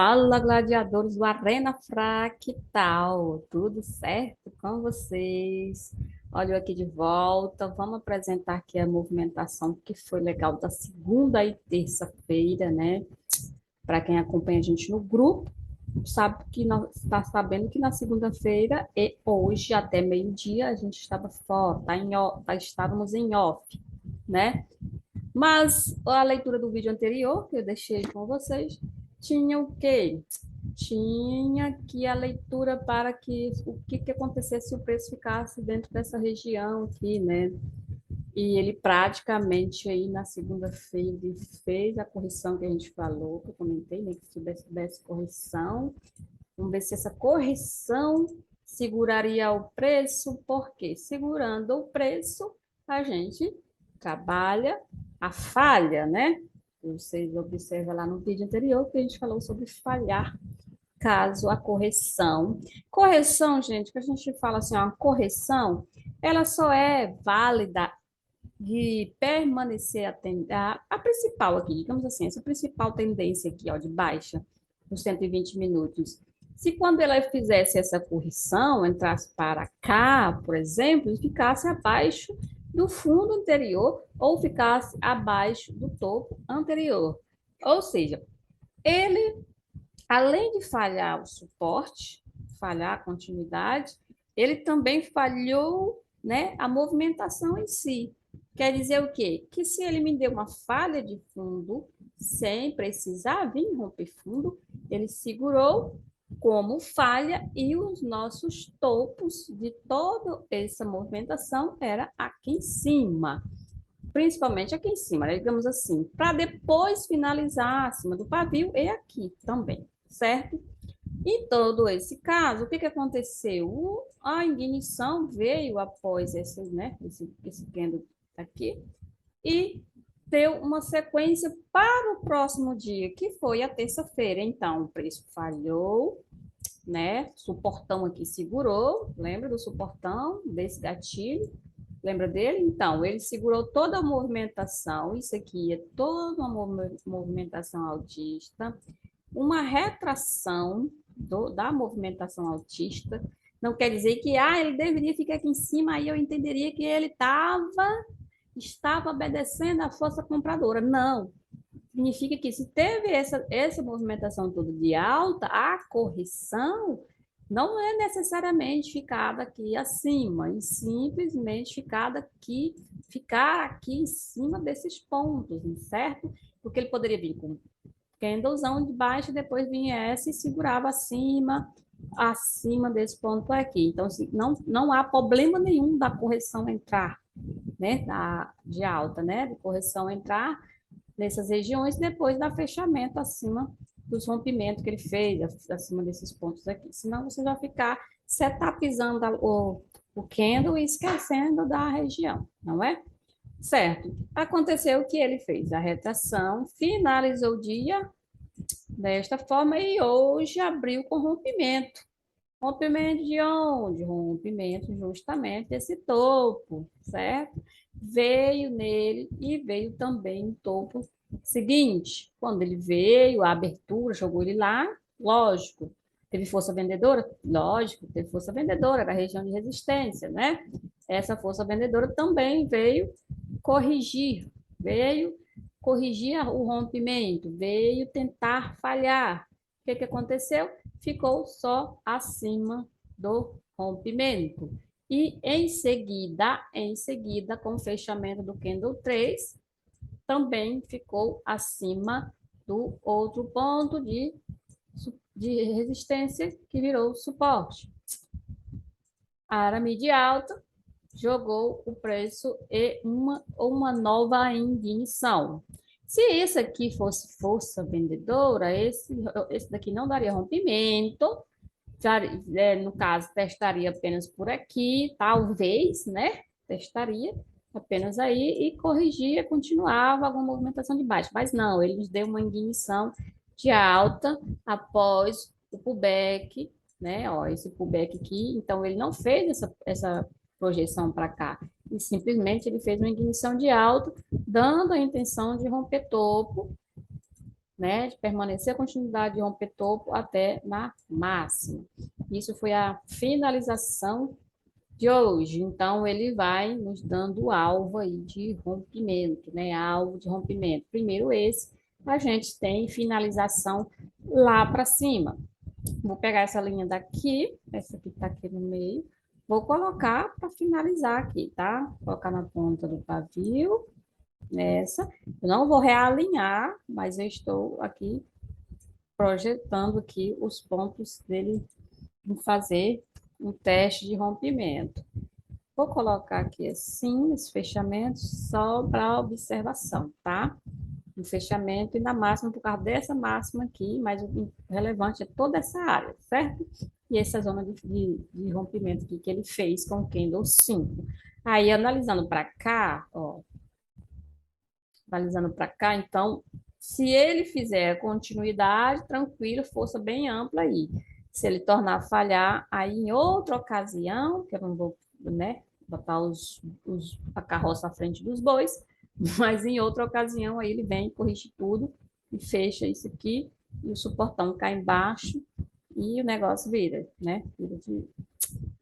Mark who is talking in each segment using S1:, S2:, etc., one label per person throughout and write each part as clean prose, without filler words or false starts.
S1: Fala, gladiadores do Arena Fractal, tudo certo com vocês? Olha eu aqui de volta, vamos apresentar aqui a movimentação que foi legal da segunda e terça-feira, né? Para quem acompanha a gente no grupo, sabe que está sabendo que na segunda-feira e hoje até meio-dia a gente estava fora, estávamos em off, né? Mas a leitura do vídeo anterior, que eu deixei com vocês, tinha o quê? Tinha que a leitura para que o que acontecesse se o preço ficasse dentro dessa região aqui, né? E ele praticamente aí na segunda-feira ele fez a correção que a gente falou, que eu comentei, né? Que se tivesse correção, vamos ver se essa correção seguraria o preço, porque segurando o preço, a gente trabalha a falha, né? Vocês observam lá no vídeo anterior que a gente falou sobre falhar caso a correção. Correção, gente, que a gente fala assim, ó, a correção, ela só é válida de permanecer a principal aqui, digamos assim, essa principal tendência aqui, ó, de baixa, nos 120 minutos. Se quando ela fizesse essa correção, entrasse para cá, por exemplo, e ficasse abaixo do fundo anterior ou ficasse abaixo do topo anterior. Ou seja, ele, além de falhar o suporte, falhar a continuidade, ele também falhou, né, a movimentação em si. Quer dizer o quê? Que se ele me deu uma falha de fundo, sem precisar vir romper fundo, ele segurou como falha e os nossos topos de toda essa movimentação era aqui em cima, principalmente aqui em cima, né? Digamos assim, para depois finalizar acima do pavio e aqui também, certo? Em todo esse caso, o que aconteceu? A ignição veio após esse candle aqui e deu uma sequência para o próximo dia, que foi a terça-feira. Então, o preço falhou, né? Suportão aqui segurou, lembra do suportão desse gatilho? Lembra dele? Então, ele segurou toda a movimentação, isso aqui é toda uma movimentação altista, uma retração da movimentação altista. Não quer dizer que ele deveria ficar aqui em cima, aí eu entenderia que ele estava obedecendo à força compradora. Não. Significa que se teve essa movimentação toda de alta, a correção não é necessariamente ficada aqui acima, e simplesmente ficar aqui em cima desses pontos, certo? Porque ele poderia vir com candlezão de baixo, depois vinha essa e segurava acima desse ponto aqui. Então, não há problema nenhum da correção entrar, né? De alta, né? De correção entrar nessas regiões, depois da fechamento acima dos rompimentos que ele fez, acima desses pontos aqui. Senão você vai ficar setupizando o candle e esquecendo da região, não é? Certo. Aconteceu o que ele fez, a retração, finalizou o dia desta forma e hoje abriu com rompimento. Rompimento de onde? Rompimento justamente desse topo, certo? Veio nele e veio também o topo seguinte. Quando ele veio, a abertura, jogou ele lá, lógico. Teve força vendedora? Lógico, teve força vendedora, era a região de resistência, né? Essa força vendedora também veio corrigir o rompimento, veio tentar falhar. O que aconteceu? Ficou só acima do rompimento. E em seguida, com o fechamento do candle 3, também ficou acima do outro ponto de resistência que virou suporte. A área média alta jogou o preço e uma nova ignição. Se esse aqui fosse força vendedora, esse daqui não daria rompimento, já, no caso, testaria apenas por aqui, talvez, né? Testaria apenas aí e corrigia, continuava alguma movimentação de baixo. Mas não, ele nos deu uma ignição de alta após o pullback, né? Ó, esse pullback aqui, então ele não fez essa projeção para cá, e simplesmente ele fez uma ignição de alta, dando a intenção de romper topo né, de permanecer a continuidade de romper topo até na máxima. Isso foi a finalização de hoje. Então, ele vai nos dando alvo aí de rompimento, né? Alvo de rompimento. Primeiro esse, a gente tem finalização lá para cima. Vou pegar essa linha daqui, essa que está aqui no meio, vou colocar para finalizar aqui, tá? Vou colocar na ponta do pavio, nessa. Eu não vou realinhar, mas eu estou aqui projetando aqui os pontos dele fazer um teste de rompimento. Vou colocar aqui assim, os fechamentos, só para observação, tá? Um fechamento e na máxima, por causa dessa máxima aqui, mas o relevante é toda essa área, certo? E essa zona de rompimento aqui que ele fez com o Candle 5. Aí, analisando para cá, ó, analisando para cá, então, se ele fizer a continuidade, tranquilo, força bem ampla aí. Se ele tornar a falhar, aí em outra ocasião, que eu não vou, né, botar a carroça à frente dos bois, mas em outra ocasião aí ele vem, corrige tudo e fecha isso aqui, e o suportão cai embaixo e o negócio vira, né?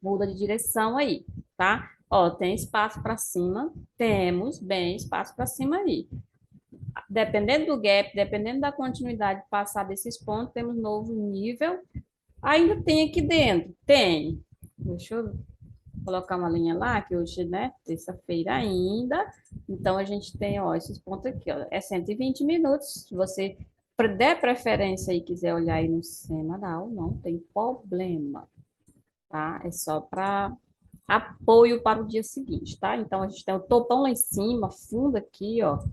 S1: Muda de direção aí, tá? Ó, tem espaço para cima, temos bem espaço para cima aí. Dependendo do gap, dependendo da continuidade passar desses pontos, temos novo nível. Ainda tem aqui dentro? Tem. Deixa eu colocar uma linha lá, que hoje, né, terça-feira ainda. Então, a gente tem, ó, esses pontos aqui, ó. É 120 minutos. Se você der preferência e quiser olhar aí no semanal, não tem problema, tá? É só para apoio para o dia seguinte, tá? Então, a gente tem o topão lá em cima, fundo aqui, ó.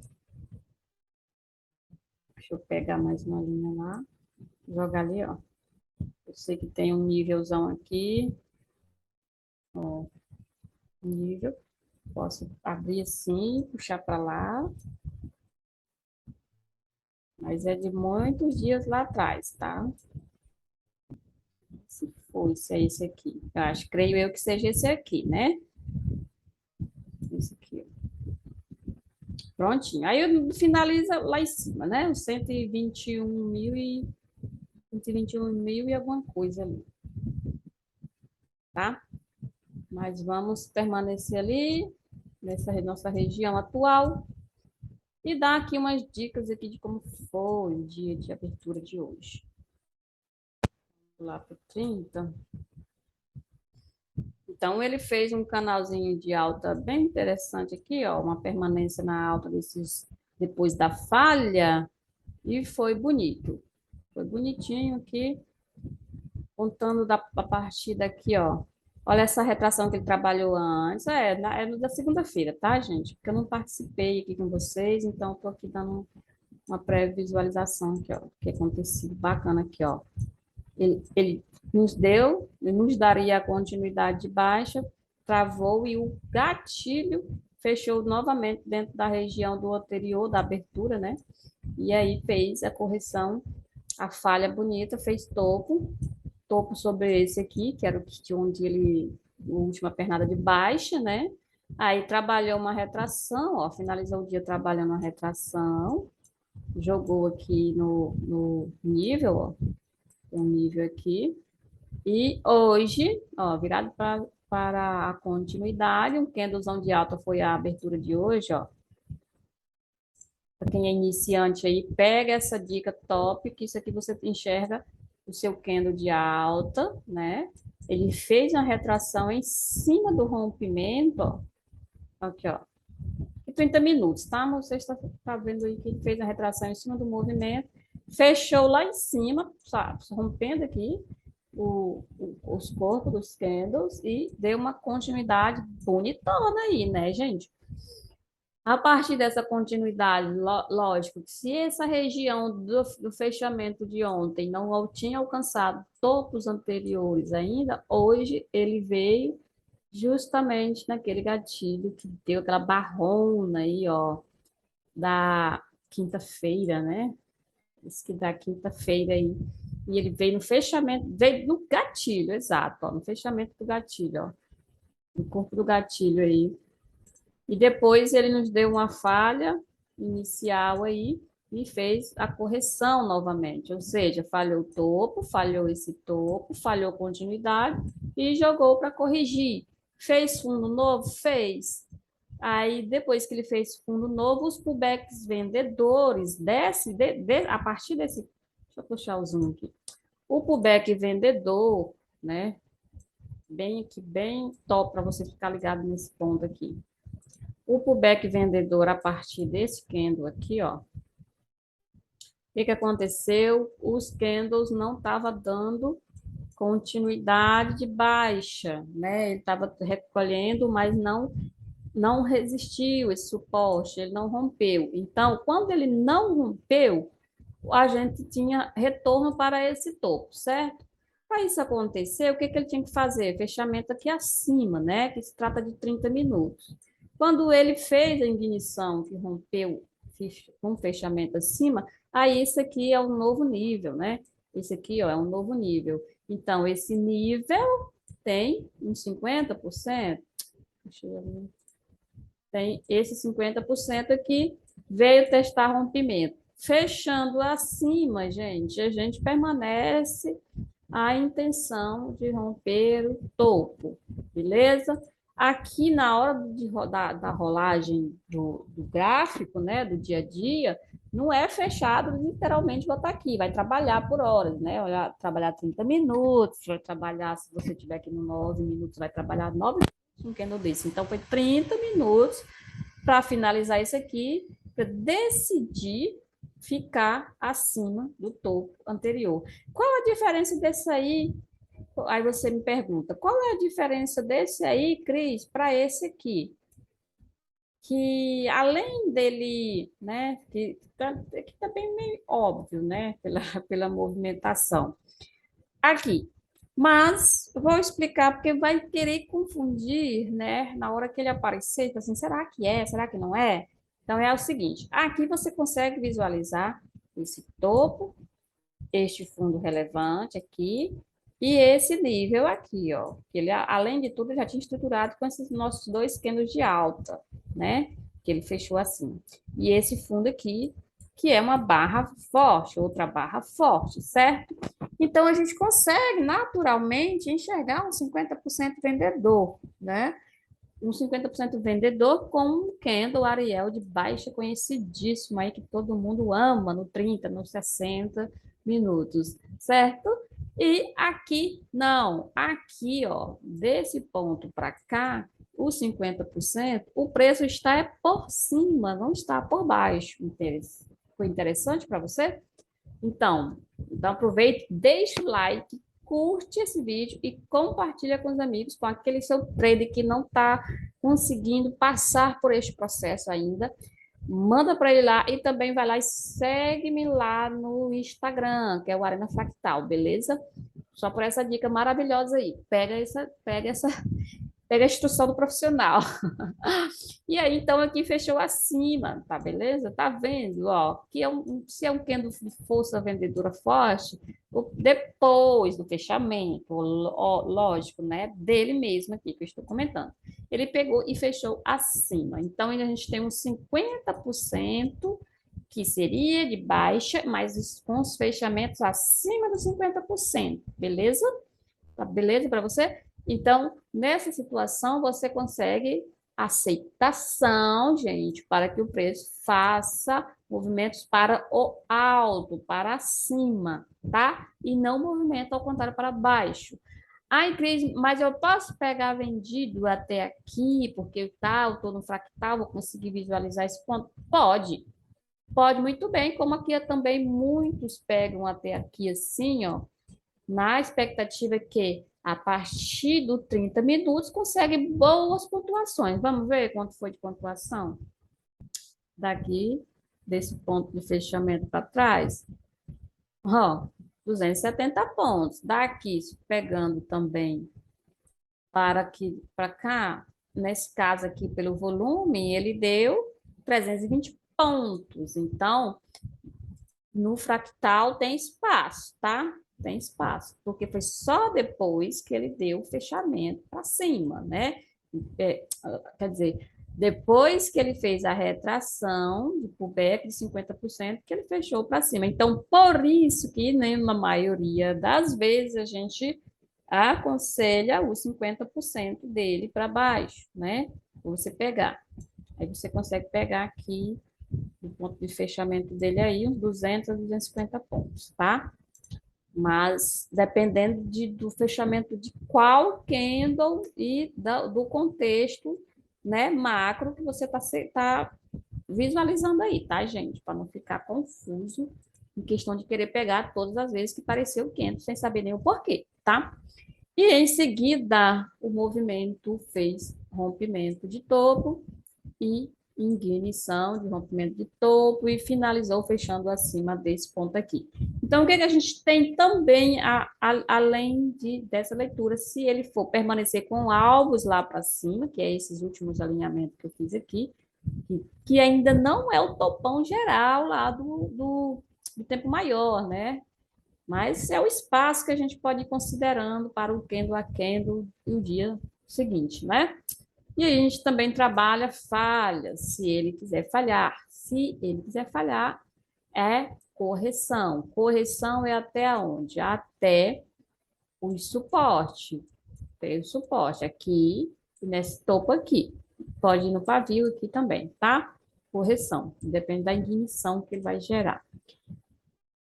S1: Deixa eu pegar mais uma linha lá, jogar ali, ó. Eu sei que tem um nívelzão aqui, ó, nível. Posso abrir assim, puxar para lá, mas é de muitos dias lá atrás, tá? Se for, se é esse aqui. Eu acho, creio eu que seja esse aqui, né? Esse aqui, ó. Prontinho. Aí eu finaliza lá em cima, né? Os 121 mil e alguma coisa ali, tá? Mas vamos permanecer ali, nessa nossa região atual, e dar aqui umas dicas aqui de como foi o dia de abertura de hoje. Vou lá para 30. Então, ele fez um canalzinho de alta bem interessante aqui, ó, uma permanência na alta desses, depois da falha, e foi bonito. Foi bonitinho aqui, contando a partir daqui, ó. Olha essa retração que ele trabalhou antes. É no da segunda-feira, tá, gente? Porque eu não participei aqui com vocês, então estou aqui dando uma pré-visualização aqui, ó, que aconteceu bacana aqui, ó. Ele nos daria a continuidade de baixa, travou e o gatilho fechou novamente dentro da região do anterior, da abertura, né? E aí fez a correção, a falha bonita, fez topo sobre esse aqui, que era o kit onde ele, a última pernada de baixa, né? Aí trabalhou uma retração, ó, finalizou o dia trabalhando a retração, jogou aqui no nível, ó, um nível aqui. E hoje, ó, virado para a continuidade, um candlezão de alta foi a abertura de hoje, ó. Para quem é iniciante aí, pega essa dica top, que isso aqui você enxerga o seu candle de alta, né? Ele fez uma retração em cima do rompimento, ó. Aqui, ó. 30 minutos, tá? Você está vendo aí que ele fez a retração em cima do movimento, fechou lá em cima, sabe? Rompendo aqui os corpos dos candles e deu uma continuidade bonitona aí, né, gente? A partir dessa continuidade, lógico, que se essa região do fechamento de ontem não tinha alcançado topos anteriores ainda, hoje ele veio justamente naquele gatilho que deu aquela barrona aí, ó, da quinta-feira, né? Esse que da quinta-feira aí. E ele veio no fechamento, veio no gatilho, exato, ó, no fechamento do gatilho, ó, no corpo do gatilho aí. E depois ele nos deu uma falha inicial aí, e fez a correção novamente, ou seja, falhou o topo, falhou esse topo, falhou continuidade e jogou para corrigir. Fez fundo novo? Fez. Aí, depois que ele fez fundo novo, os pullbacks vendedores a partir desse. Deixa eu puxar o zoom aqui. O pullback vendedor, né? Bem aqui, bem top para você ficar ligado nesse ponto aqui. O pullback vendedor a partir desse candle aqui, ó. O que aconteceu? Os candles não estavam dando continuidade de baixa, né? Ele estava recolhendo, mas não resistiu esse suporte, ele não rompeu. Então, quando ele não rompeu, a gente tinha retorno para esse topo, certo? Para isso acontecer, o que ele tinha que fazer? Fechamento aqui acima, né? Que se trata de 30 minutos. Quando ele fez a ignição, que rompeu com um fechamento acima, aí isso aqui é um novo nível, né? Esse aqui, ó, é um novo nível. Então, esse nível tem uns 50%. Deixa eu ver. Tem esse 50% aqui, veio testar rompimento. Fechando acima, gente, a gente permanece a intenção de romper o topo, beleza? Aqui na hora da rolagem do gráfico, né, do dia a dia, não é fechado, literalmente botar aqui, vai trabalhar por horas, né? Trabalhar 30 minutos, vai trabalhar, se você tiver aqui no 9 minutos, vai trabalhar 9 minutos, um candle desse. Então, foi 30 minutos para finalizar isso aqui, para decidir ficar acima do topo anterior. Qual a diferença desse aí? Aí você me pergunta, qual é a diferença desse aí, Cris, para esse aqui? Que além dele, né, que tá bem meio óbvio, né, pela movimentação. Aqui. Mas vou explicar porque vai querer confundir, né? Na hora que ele aparecer, então, assim, será que é? Será que não é? Então é o seguinte: aqui você consegue visualizar esse topo, este fundo relevante aqui e esse nível aqui, ó. Que ele, além de tudo, já tinha estruturado com esses nossos dois candles de alta, né? Que ele fechou assim. E esse fundo aqui, que é uma barra forte, outra barra forte, certo? Então, a gente consegue naturalmente enxergar um 50% vendedor, né? Um 50% vendedor com um candle Ariel de baixa conhecidíssimo aí que todo mundo ama no 30, no 60 minutos, certo? E aqui não, aqui, ó, desse ponto para cá, o 50%, o preço está por cima, não está por baixo. Foi interessante para você? Então aproveite, deixa o like, curte esse vídeo e compartilha com os amigos, com aquele seu trader que não está conseguindo passar por este processo ainda. Manda para ele lá e também vai lá e segue-me lá no Instagram, que é o Arena Fractal, beleza? Só por essa dica maravilhosa aí. Pega a instrução do profissional. E aí, então, aqui fechou acima, tá beleza? Tá vendo, ó, que se é um candle de força vendedora forte, depois do fechamento, lógico, né, dele mesmo aqui, que eu estou comentando, ele pegou e fechou acima. Então, a gente tem uns 50% que seria de baixa, mas com os fechamentos acima dos 50%, beleza? Tá beleza para você? Então, nessa situação, você consegue aceitação, gente, para que o preço faça movimentos para o alto, para cima, tá? E não movimento ao contrário para baixo. Ai, Cris, mas eu posso pegar vendido até aqui, porque tal, estou no fractal, vou conseguir visualizar esse ponto? Pode, pode muito bem, como aqui também muitos pegam até aqui assim, ó, na expectativa que a partir do 30 minutos consegue boas pontuações. Vamos ver quanto foi de pontuação? Daqui, desse ponto de fechamento para trás. Ó, 270 pontos. Daqui, pegando também para cá, nesse caso aqui, pelo volume, ele deu 320 pontos. Então, no fractal tem espaço, tá? Tem espaço, porque foi só depois que ele deu o fechamento para cima, né? Quer dizer, Depois que ele fez a retração de pullback de 50%, que ele fechou para cima. Então, por isso que, né, na maioria das vezes, a gente aconselha os 50% dele para baixo, né? Você pegar. Aí você consegue pegar aqui o ponto de fechamento dele aí, uns 200 a 250 pontos, tá? Mas dependendo do fechamento de qual candle e do contexto, né, macro que você tá visualizando aí, tá, gente? Para não ficar confuso em questão de querer pegar todas as vezes que pareceu candle sem saber nem o porquê, tá? E em seguida, o movimento fez rompimento de topo e ignição de rompimento de topo e finalizou fechando acima desse ponto aqui. Então, o que, é que a gente tem também, além dessa leitura, se ele for permanecer com alvos lá para cima, que é esses últimos alinhamentos que eu fiz aqui, que ainda não é o topão geral lá do tempo maior, né? Mas é o espaço que a gente pode ir considerando para o candle a candle e o dia seguinte, né? E aí a gente também trabalha falhas, se ele quiser falhar. Se ele quiser falhar, é correção. Correção é até onde? Até o suporte. Tem o suporte aqui, nesse topo aqui. Pode ir no pavio aqui também, tá? Correção. Depende da ignição que ele vai gerar.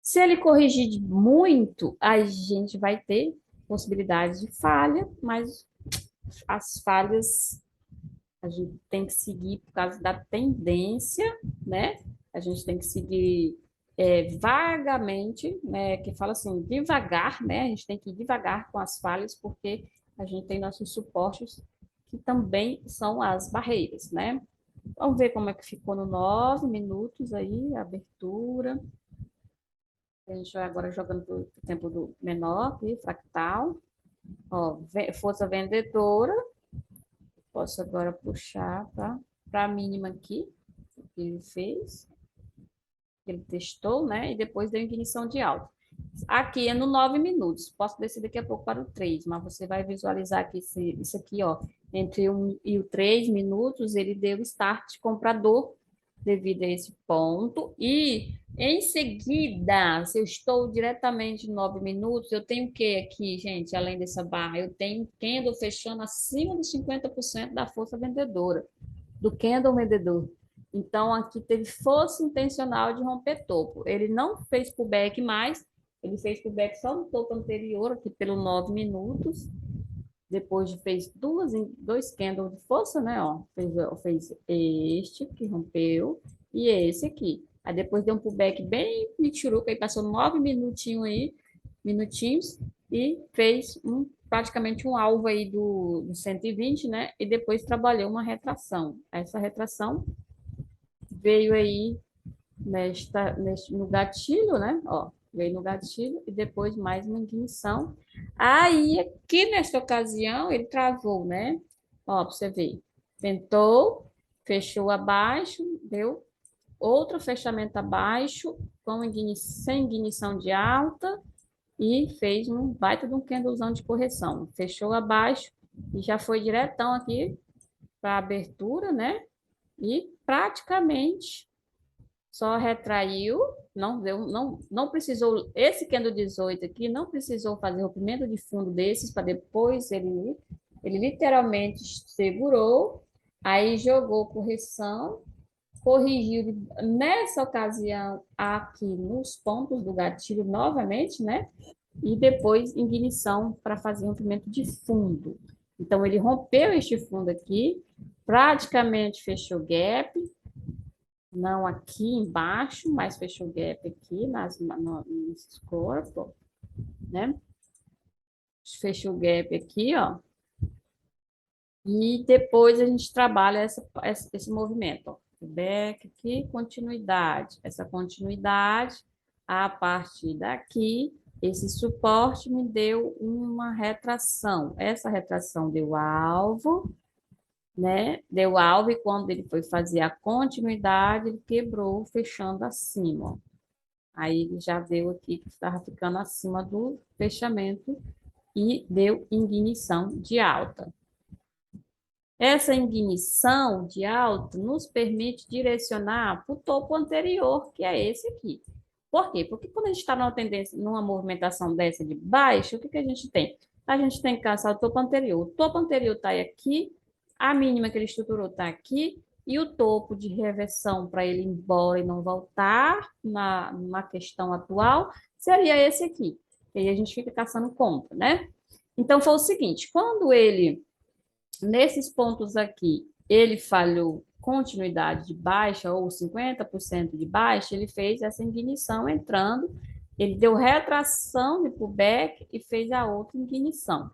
S1: Se ele corrigir muito, a gente vai ter possibilidade de falha, mas as falhas a gente tem que seguir por causa da tendência, né? A gente tem que seguir vagamente, né? Que fala assim, devagar, né? A gente tem que ir devagar com as falhas, porque a gente tem nossos suportes, que também são as barreiras, né? Vamos ver como é que ficou no 9 minutos aí, a abertura. A gente vai agora jogando para o tempo do menor, aqui, fractal. Ó, força vendedora. Posso agora puxar para a mínima aqui, que ele fez, que ele testou, né? E depois deu ignição de alta. Aqui é no 9 minutos. Posso descer daqui a pouco para o 3, mas você vai visualizar aqui isso aqui, ó. Entre 1 e o 3 minutos, ele deu start comprador devido a esse ponto. E em seguida, se eu estou diretamente em 9 minutos, eu tenho o que aqui, gente, além dessa barra? Eu tenho candle fechando acima dos 50% da força vendedora, do candle vendedor. Então, aqui teve força intencional de romper topo. Ele não fez pullback mais, ele fez pullback só no topo anterior, aqui pelo 9 minutos. Depois fez dois candles de força, né? Ó, fez este que rompeu e esse aqui. Aí depois deu um pullback bem michuruca, aí passou 9 minutinhos e fez praticamente um alvo aí do 120, né? E depois trabalhou uma retração. Essa retração veio aí no gatilho, né? Ó, veio no gatilho e depois mais uma ignição. Aí, aqui nesta ocasião, ele travou, né? Ó, para você ver. Tentou, fechou abaixo, deu outro fechamento abaixo, sem ignição de alta, e fez um baita de um candlezão de correção. Fechou abaixo e já foi diretão aqui para a abertura, né? E praticamente só retraiu, não deu, não precisou, esse candle 18 aqui não precisou fazer rompimento de fundo desses para depois ele literalmente segurou, aí jogou correção, corrigiu nessa ocasião aqui nos pontos do gatilho novamente, né? E depois ignição para fazer rompimento de fundo. Então ele rompeu este fundo aqui, praticamente fechou gap, não aqui embaixo, mas fechou o gap aqui nesse corpo, né? Fechou o gap aqui, ó. E depois a gente trabalha esse movimento, ó. Back aqui, continuidade. Essa continuidade, a partir daqui, esse suporte me deu uma retração. Essa retração deu alvo, né? Deu alvo e quando ele foi fazer a continuidade, ele quebrou, fechando acima, ó. Aí ele já deu aqui que estava ficando acima do fechamento e deu ignição de alta. Essa ignição de alta nos permite direcionar para o topo anterior, que é esse aqui. Por quê? Porque quando a gente está numa tendência, numa movimentação dessa de baixo, o que que a gente tem? A gente tem que caçar o topo anterior. O topo anterior está aqui, a mínima que ele estruturou está aqui, e o topo de reversão para ele ir embora e não voltar na questão atual seria esse aqui. E aí a gente fica caçando conta, né? Então foi o seguinte, quando ele, nesses pontos aqui, ele falhou continuidade de baixa ou 50% de baixa, ele fez essa ignição entrando, ele deu retração de pullback e fez a outra ignição.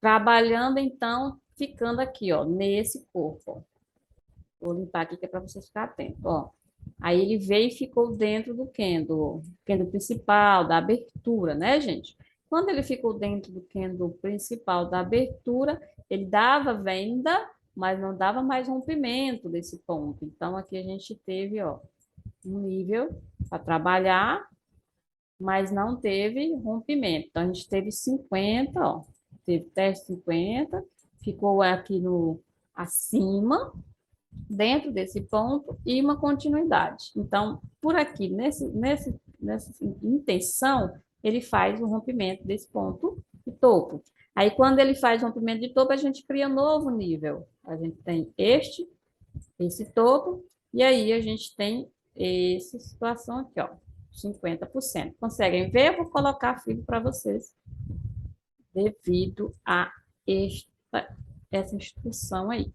S1: Trabalhando, então, ficando aqui, ó, nesse corpo, ó. Vou limpar aqui que é para vocês ficarem atentos, ó. Aí ele veio e ficou dentro do candle principal, da abertura, né, gente? Quando ele ficou dentro do candle principal da abertura, ele dava venda, mas não dava mais rompimento desse ponto. Então, aqui a gente teve, ó, um nível para trabalhar, mas não teve rompimento. Então, a gente teve 50, ó, teve teste 50, ficou aqui no acima, dentro desse ponto e uma continuidade. Então, por aqui, nessa intenção, ele faz o rompimento desse ponto de topo. Aí, quando ele faz o rompimento de topo, a gente cria um novo nível. A gente tem esse topo, e aí a gente tem essa situação aqui, ó, 50%. Conseguem ver? Eu vou colocar filho para vocês, devido a essa instrução aí.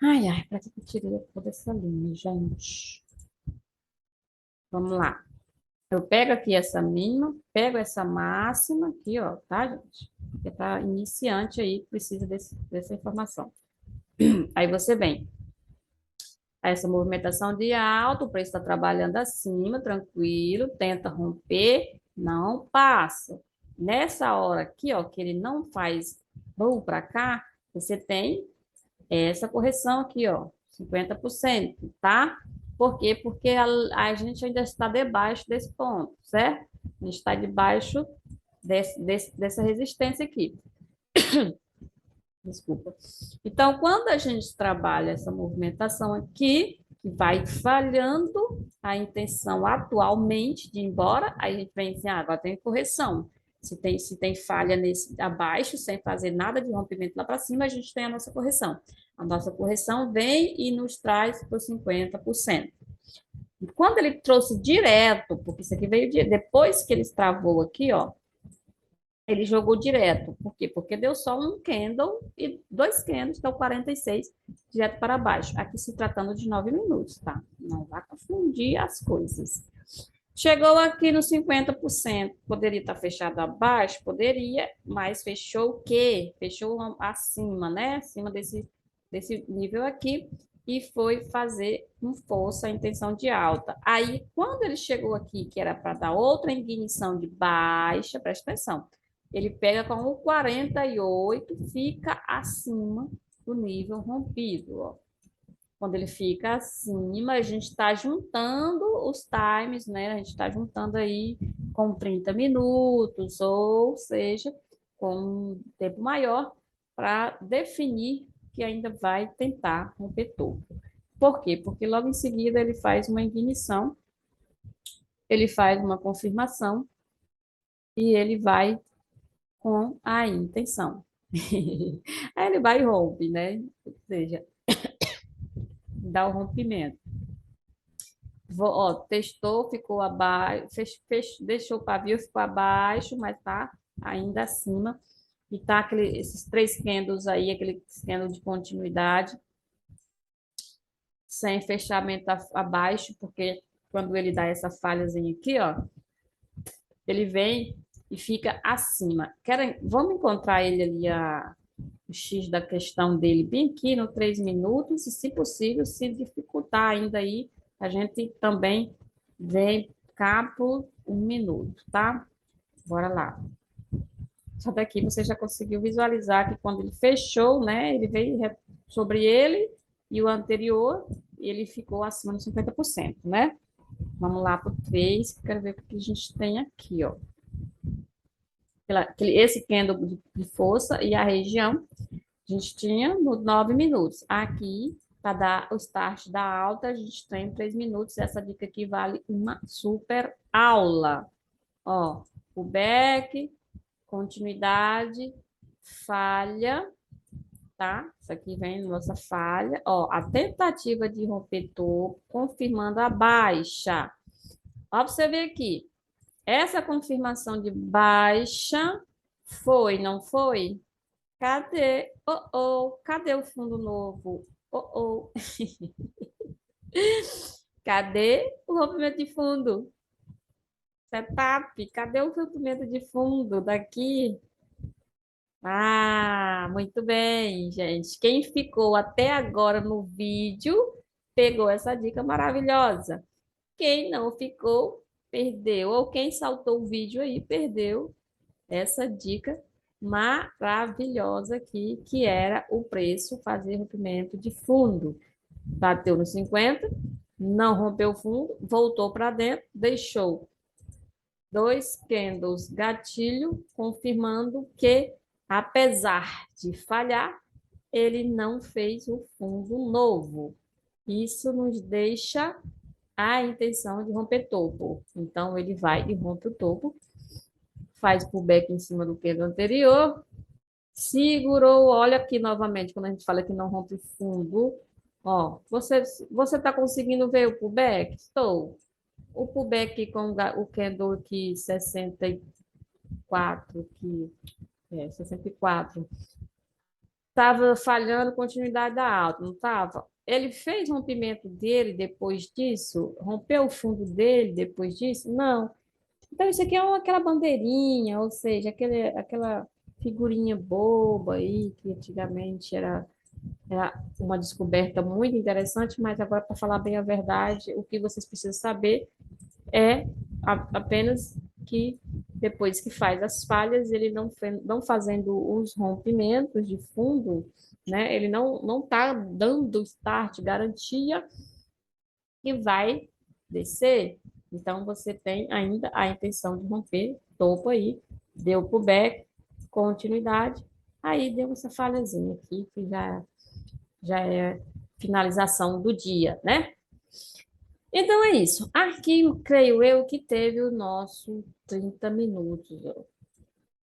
S1: Ai, ai, para que eu tirei toda essa linha, gente? Vamos lá. Eu pego aqui essa mínima, pego essa máxima aqui, ó, tá, gente? Porque para iniciante aí, precisa dessa informação. Aí você vem. Essa movimentação de alta, o preço está trabalhando acima, tranquilo, tenta romper, não passa. Nessa hora aqui, ó, que ele não faz voo para cá, você tem essa correção aqui, ó, 50%, tá? Por quê? Porque a gente ainda está debaixo desse ponto, certo? A gente está debaixo dessa resistência aqui. Desculpa. Então, quando a gente trabalha essa movimentação aqui, que vai falhando a intenção atualmente de ir embora, aí a gente vem assim, agora tem correção. Se tem falha nesse abaixo, sem fazer nada de rompimento lá para cima, a gente tem a nossa correção. A nossa correção vem e nos traz para 50%. E quando ele trouxe direto, porque isso aqui veio depois que ele travou aqui, ó, ele jogou direto. Por quê? Porque deu só um candle e dois candles, então 46, direto para baixo. Aqui se tratando de 9 minutos, tá? Não vá confundir as coisas. Chegou aqui no 50%, poderia estar fechado abaixo? Poderia, mas fechou o quê? Fechou acima, né? Acima desse nível aqui e foi fazer com força a intenção de alta. Aí, quando ele chegou aqui, que era para dar outra ignição de baixa, presta atenção, ele pega com o 48, fica acima do nível rompido, ó. Quando ele fica acima, a gente está juntando os times, né? A gente está juntando aí com 30 minutos, ou seja, com um tempo maior, para definir que ainda vai tentar romper topo. Por quê? Porque logo em seguida ele faz uma ignição, ele faz uma confirmação e ele vai com a intenção. Aí ele vai e rompe, né? Ou seja, dá o rompimento. Ó, testou, ficou abaixo, deixou o pavio, ficou abaixo, mas tá ainda acima. E tá esses três candles aí, aquele candle de continuidade, sem fechamento abaixo, porque quando ele dá essa falhazinha aqui, ó, ele vem e fica acima. Vamos encontrar ele ali, o X da questão dele, bem aqui no 3 minutos, e se possível, se dificultar ainda aí, a gente também vem cá por 1 minuto, tá? Bora lá. Só daqui você já conseguiu visualizar que quando ele fechou, né, ele veio sobre ele e o anterior, ele ficou acima de 50%, né? Vamos lá para o 3, quero ver o que a gente tem aqui, ó. Esse candle de força e a região A gente tinha 9 minutos. Aqui, para dar o start da alta, a gente tem 3 minutos. Essa dica aqui vale uma super aula. Ó, o back, continuidade, falha, tá? Isso aqui vem nossa falha. Ó, a tentativa de romper topo, confirmando a baixa. Ó, pra você ver aqui. Essa confirmação de baixa foi, não foi? Cadê? Oh, oh, cadê o fundo novo? Oh, oh. Cadê o rompimento de fundo? Setup, cadê o rompimento de fundo daqui? Ah, muito bem, gente. Quem ficou até agora no vídeo pegou essa dica maravilhosa. Quem não ficou, perdeu. Ou quem saltou o vídeo aí, perdeu essa dica maravilhosa aqui, que era o preço fazer rompimento de fundo. Bateu no 50, não rompeu o fundo, voltou para dentro, deixou dois candles gatilho, confirmando que, apesar de falhar, ele não fez o fundo novo. Isso nos deixa a intenção de romper topo. Então, ele vai e rompe o topo, faz pullback em cima do candle anterior, segurou, olha aqui novamente, quando a gente fala que não rompe fundo, ó, você está conseguindo ver o pullback? Estou. O pullback com o candle aqui 64, que 64, estava falhando continuidade da alta, não estava? Ele fez rompimento dele depois disso? Rompeu o fundo dele depois disso? Não. Então, isso aqui é aquela bandeirinha, ou seja, aquela figurinha boba aí, que antigamente era uma descoberta muito interessante, mas agora, para falar bem a verdade, o que vocês precisam saber é apenas que depois que faz as falhas, ele não fazendo os rompimentos de fundo, né? Ele não está dando start, garantia que vai descer. Então, você tem ainda a intenção de romper topo aí, deu pullback, continuidade, aí deu essa falhazinha aqui, que já é finalização do dia, né? Então é isso. Aqui, creio eu, que teve o nosso 30 minutos. Ó.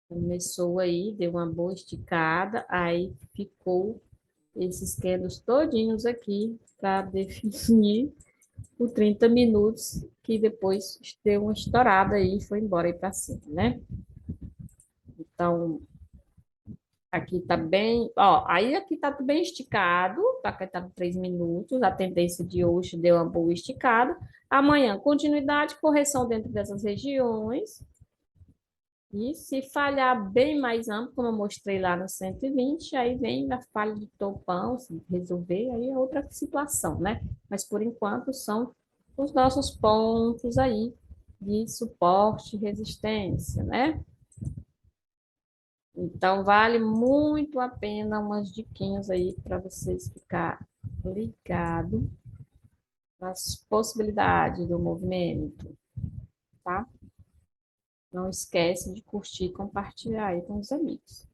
S1: Começou aí, deu uma boa esticada, aí ficou esses candles todinhos aqui para definir o 30 minutos, que depois deu uma estourada aí e foi embora aí para cima, né? Então, aqui tá bem, ó, aí aqui tá bem esticado, tá, aqui tá 3 minutos, a tendência de hoje deu uma boa esticada. Amanhã, continuidade, correção dentro dessas regiões. E se falhar bem mais amplo, como eu mostrei lá no 120, aí vem a falha de topão, se resolver, aí é outra situação, né? Mas por enquanto são os nossos pontos aí de suporte e resistência, né? Então, vale muito a pena umas diquinhas aí para vocês ficar ligado nas possibilidades do movimento, tá? Não esquece de curtir e compartilhar aí com os amigos.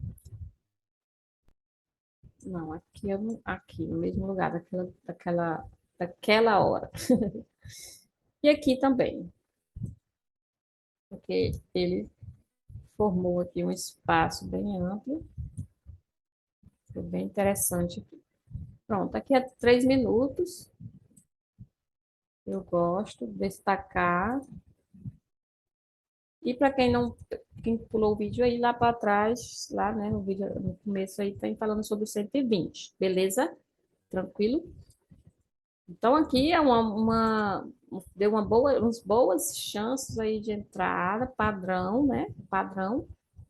S1: Não, aqui, aqui no mesmo lugar, daquela hora. E aqui também, porque ele formou aqui um espaço bem amplo, foi bem interessante aqui. Pronto, aqui é 3 minutos. Eu gosto de destacar. E para quem pulou o vídeo aí lá para trás, lá, né, no vídeo, no começo aí, tem falando sobre o 120, beleza? Tranquilo? Então aqui é deu umas boas chances aí de entrada, padrão, né? Padrão,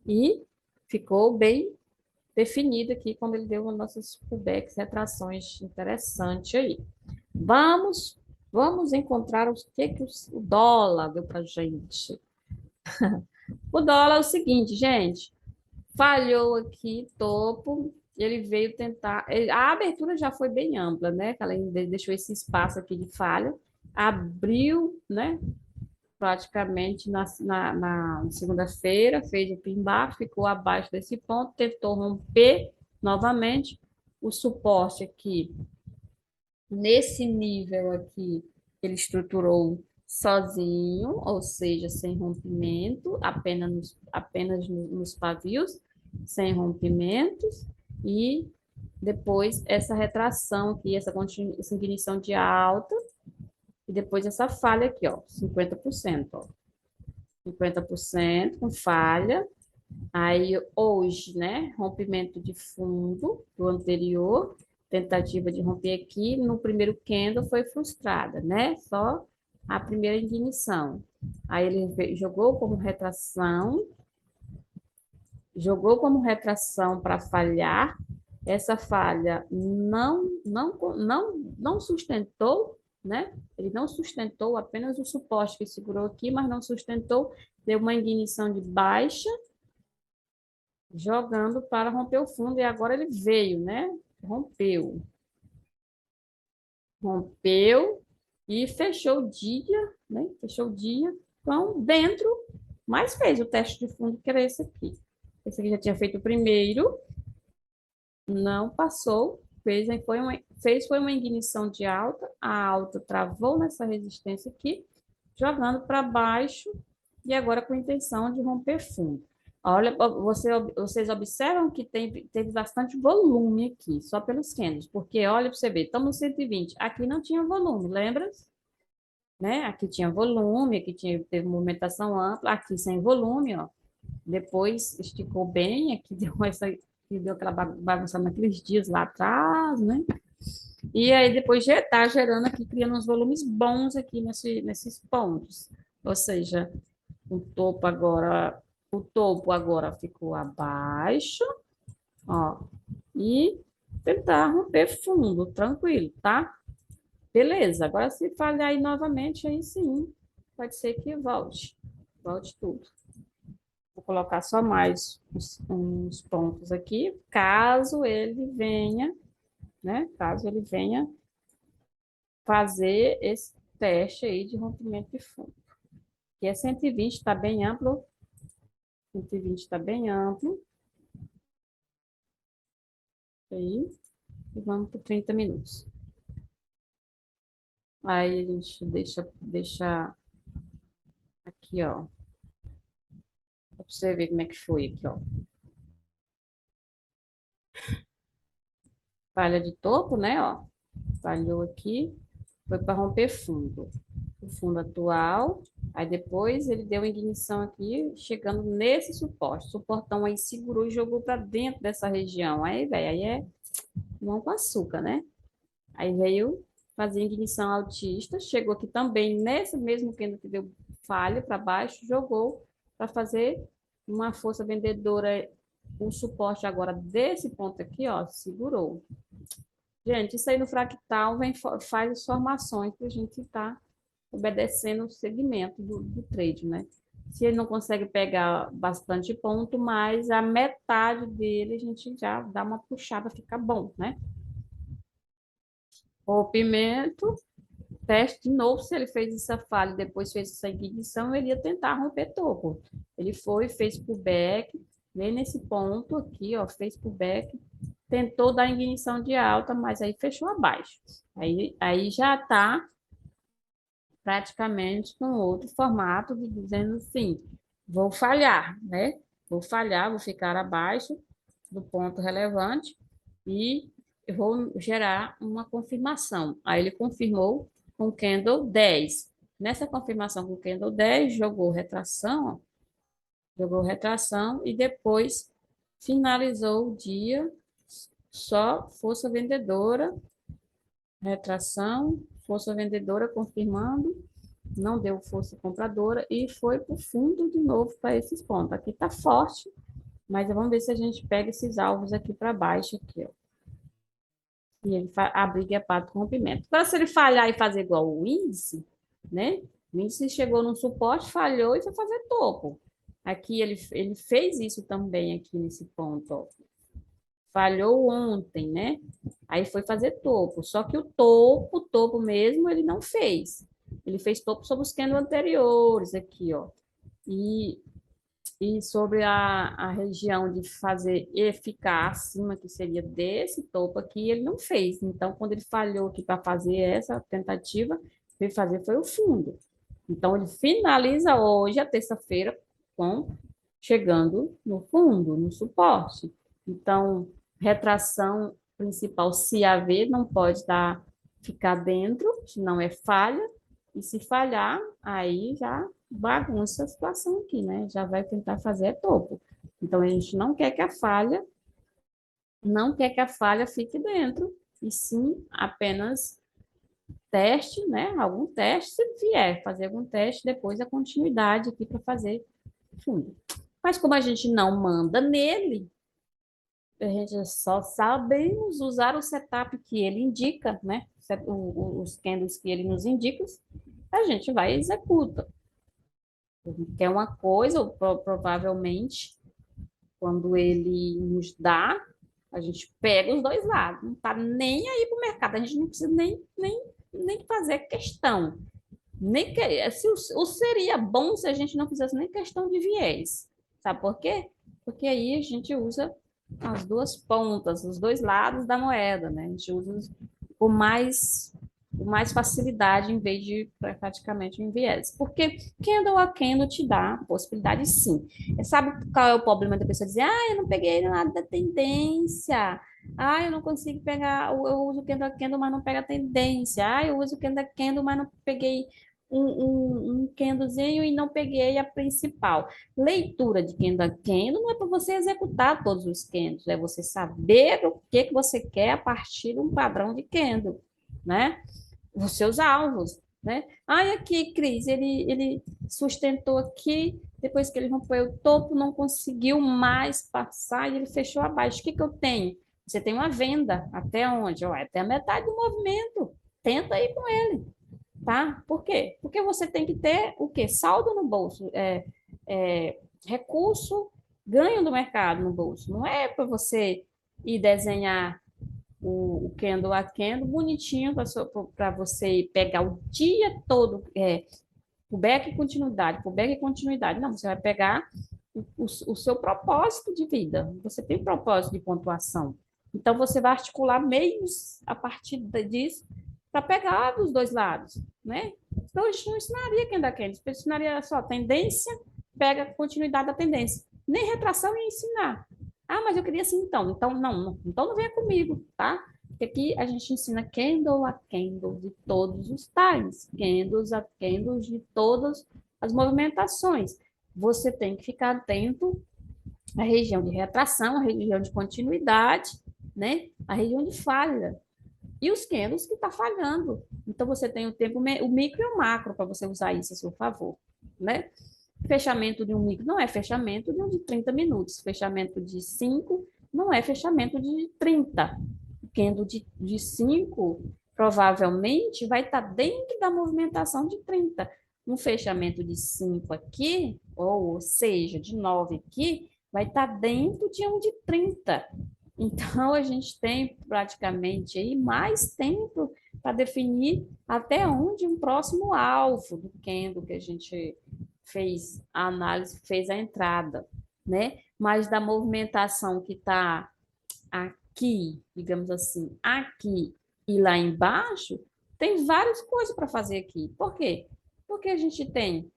S1: e ficou bem definido aqui quando ele deu as nossas pullbacks, retrações interessantes aí. Vamos encontrar que o dólar deu para gente. O dólar é o seguinte, gente, falhou aqui, topo, ele veio tentar. A abertura já foi bem ampla, né? Ela deixou esse espaço aqui de falha, abriu, né? Praticamente na segunda-feira, fez o pin bar, ficou abaixo desse ponto, tentou romper, Novamente, o suporte aqui, nesse nível aqui, ele estruturou sozinho, ou seja, sem rompimento, apenas nos pavios, sem rompimentos, e depois essa retração aqui, essa ignição de alta, e depois essa falha aqui, ó, 50%, ó. 50% com falha. Aí hoje, né, rompimento de fundo do anterior, tentativa de romper aqui, no primeiro candle foi frustrada, né? Só a primeira ignição. Aí ele jogou como retração para falhar. Essa falha não sustentou, né? Ele não sustentou apenas o suporte que segurou aqui, mas não sustentou, deu uma ignição de baixa, jogando para romper o fundo, e agora ele veio, né? Rompeu. Rompeu e fechou o dia, né? Fechou o dia então dentro, mas fez o teste de fundo, que era esse aqui. Esse aqui já tinha feito o primeiro, não passou, foi uma ignição de alta, a alta travou nessa resistência aqui, jogando para baixo, e agora com a intenção de romper fundo. Olha, vocês observam que teve bastante volume aqui, só pelos candles, porque olha para você ver, estamos no 120, aqui não tinha volume, lembra? Né? Aqui tinha volume, teve movimentação ampla, aqui sem volume, ó. Depois esticou bem, aqui deu aquela bagunça naqueles dias lá atrás, né? E aí depois já está gerando aqui, criando uns volumes bons aqui nesses pontos. Ou seja, o topo agora ficou abaixo, ó, e tentar romper fundo, tranquilo, tá? Beleza, agora se falhar aí novamente, aí sim, pode ser que volte tudo. Vou colocar só mais uns pontos aqui, caso ele venha, né? Caso ele venha fazer esse teste aí de rompimento de fundo. Que é 120, está bem amplo. 120 está bem amplo. Aí, e vamos por 30 minutos. Aí a gente deixa aqui, ó. Para você ver como é que foi aqui, ó. Falha de topo, né, ó. Falhou aqui, foi para romper fundo. O fundo atual, aí depois ele deu ignição aqui, chegando nesse suporte. O suportão aí segurou e jogou para dentro dessa região. Aí, velho, aí é mão com açúcar, né? Aí veio fazer ignição altista, chegou aqui também nesse mesmo candle que deu falha para baixo, jogou para fazer uma força vendedora. O suporte agora desse ponto aqui, ó, segurou. Gente, isso aí no fractal faz as formações que a gente está obedecendo o segmento do trade, né? Se ele não consegue pegar bastante ponto, mas a metade dele a gente já dá uma puxada, fica bom, né? Rompimento, teste de novo, se ele fez essa falha e depois fez essa ignição, ele ia tentar romper topo. Ele foi, fez pullback, veio nesse ponto aqui, ó, fez pullback, tentou dar ignição de alta, mas aí fechou abaixo. Aí já está praticamente com outro formato, dizendo assim, vou falhar, né? Vou falhar, vou ficar abaixo do ponto relevante e eu vou gerar uma confirmação. Aí ele confirmou com candle 10. Nessa confirmação com candle 10, jogou retração e depois finalizou o dia só força vendedora, retração, força vendedora confirmando, não deu força compradora e foi para o fundo de novo para esses pontos. Aqui está forte, mas vamos ver se a gente pega esses alvos aqui para baixo, aqui, ó. E ele abriga a parte com rompimento. Agora, se ele falhar e fazer igual o índice, né? O índice chegou num suporte, falhou e foi fazer topo. Aqui ele fez isso também aqui nesse ponto, ó. Falhou ontem, né? Aí foi fazer topo. Só que o topo mesmo, ele não fez. Ele fez topo sobre os candles anteriores aqui, ó. E E sobre a região de fazer e ficar acima, que seria desse topo aqui, ele não fez. Então, quando ele falhou aqui para fazer essa tentativa, ele fazer foi o fundo. Então, ele finaliza hoje, a terça-feira, com chegando no fundo, no suporte. Então, retração principal, se haver, não pode dar, ficar dentro, senão é falha. E se falhar, aí já bagunça a situação aqui, né? Já vai tentar fazer topo. Então, a gente não quer que a falha fique dentro, e sim apenas teste, né? Algum teste, se vier fazer algum teste, depois a continuidade aqui para fazer fundo. Mas como a gente não manda nele, a gente só sabemos usar o setup que ele indica, né? Os candles que ele nos indica, a gente vai e executa. Quer uma coisa, ou provavelmente, quando ele nos dá, a gente pega os dois lados, não está nem aí para o mercado, a gente não precisa nem fazer questão. Nem que, se, o seria bom se a gente não fizesse nem questão de viés. Sabe por quê? Porque aí a gente usa as duas pontas, os dois lados da moeda, né? A gente usa com mais facilidade em vez de praticamente um viés. Porque candle a candle te dá possibilidade, sim. Sabe qual é o problema da pessoa dizer, eu não peguei nada da tendência. Eu não consigo pegar, eu uso candle a candle, mas não pega a tendência. Eu uso candle a candle, mas não peguei um candlezinho e não peguei a principal. Leitura de candle a candle não é para você executar todos os candles, é você saber o que você quer a partir de um padrão de candle, né? Os seus alvos, né? Aqui, Cris, ele sustentou aqui, depois que ele rompeu o topo, não conseguiu mais passar e ele fechou abaixo. O que eu tenho? Você tem uma venda, até onde? Até a metade do movimento. Tenta ir com ele, tá? Por quê? Porque você tem que ter o quê? Saldo no bolso, recurso, ganho do mercado no bolso. Não é para você ir desenhar o candle a candle bonitinho para você pegar o dia todo, por back e continuidade. Não, você vai pegar o seu propósito de vida. Você tem propósito de pontuação. Então, você vai articular meios a partir disso para pegar dos dois lados, né? Então, a gente não ensinaria quem dá quem, a gente ensinaria só tendência, pega a continuidade da tendência. Nem retração ia ensinar. Mas eu queria assim, então. Então, então não venha comigo, tá? Porque aqui a gente ensina candle a candle de todos os times, candles a candles de todas as movimentações. Você tem que ficar atento à região de retração, à região de continuidade, né? A região de falha. E os candles que está falhando. Então, você tem o tempo, o micro e o macro para você usar isso a seu favor, né? Fechamento de um micro não é fechamento de um de 30 minutos. Fechamento de 5 não é fechamento de 30. O candle de 5 provavelmente vai estar dentro da movimentação de 30. Um fechamento de 5 aqui, ou seja, de 9 aqui, vai estar dentro de um de 30. Então, a gente tem praticamente aí mais tempo para definir até onde um próximo alvo do candle que a gente fez a análise, fez a entrada, né? Mas da movimentação que está aqui, digamos assim, aqui e lá embaixo, tem várias coisas para fazer aqui. Por quê? Porque a gente tem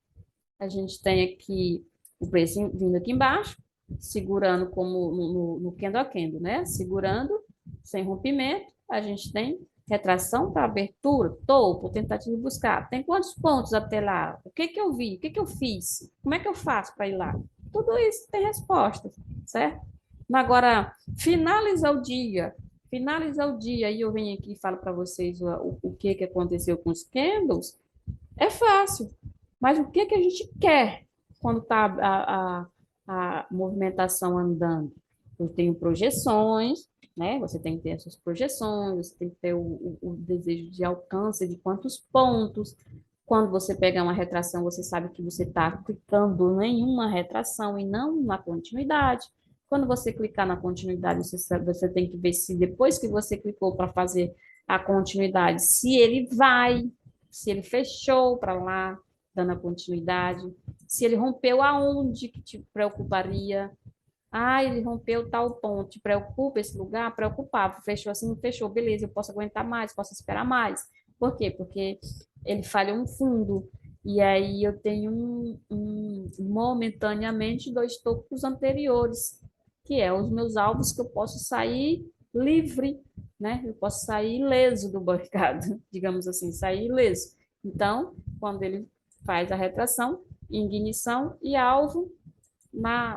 S1: aqui o preço vindo aqui embaixo, segurando como no candle a candle, né? Segurando, sem rompimento, a gente tem retração para abertura, topo, tentativa de buscar. Tem quantos pontos até lá? O que eu vi? O que eu fiz? Como é que eu faço para ir lá? Tudo isso tem resposta, certo? Agora, finaliza o dia, e eu venho aqui e falo para vocês o que aconteceu com os candles, é fácil. Mas o que a gente quer quando está a movimentação andando? Eu tenho projeções, né? Você tem que ter essas projeções, você tem que ter o desejo de alcance de quantos pontos. Quando você pegar uma retração, você sabe que você está clicando em uma retração e não na continuidade. Quando você clicar na continuidade, você tem que ver se depois que você clicou para fazer a continuidade, se ele fechou para lá, dando a continuidade, Se ele rompeu aonde que te preocuparia? Ah, ele rompeu tal ponto. Te preocupa esse lugar? Preocupava. Fechou assim, não fechou. Beleza, eu posso aguentar mais, posso esperar mais. Por quê? Porque ele falhou um fundo. E aí eu tenho momentaneamente dois tocos anteriores, que é os meus alvos que eu posso sair livre, né? Eu posso sair ileso do mercado, digamos assim, sair ileso. Então, quando ele faz a retração, ignição e alvo,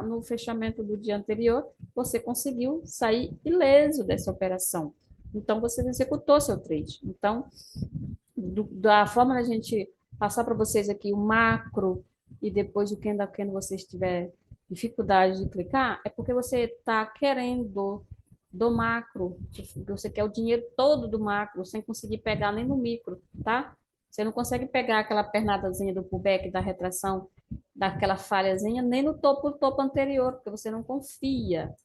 S1: no fechamento do dia anterior, você conseguiu sair ileso dessa operação. Então, você executou seu trade. Então, da forma da gente passar para vocês aqui o macro e depois o candle a candle você tiver dificuldade de clicar, é porque você está querendo do macro, você quer o dinheiro todo do macro, sem conseguir pegar nem no micro, tá? Você não consegue pegar aquela pernadazinha do pullback, da retração, daquela falhazinha, nem no topo anterior, porque você não confia,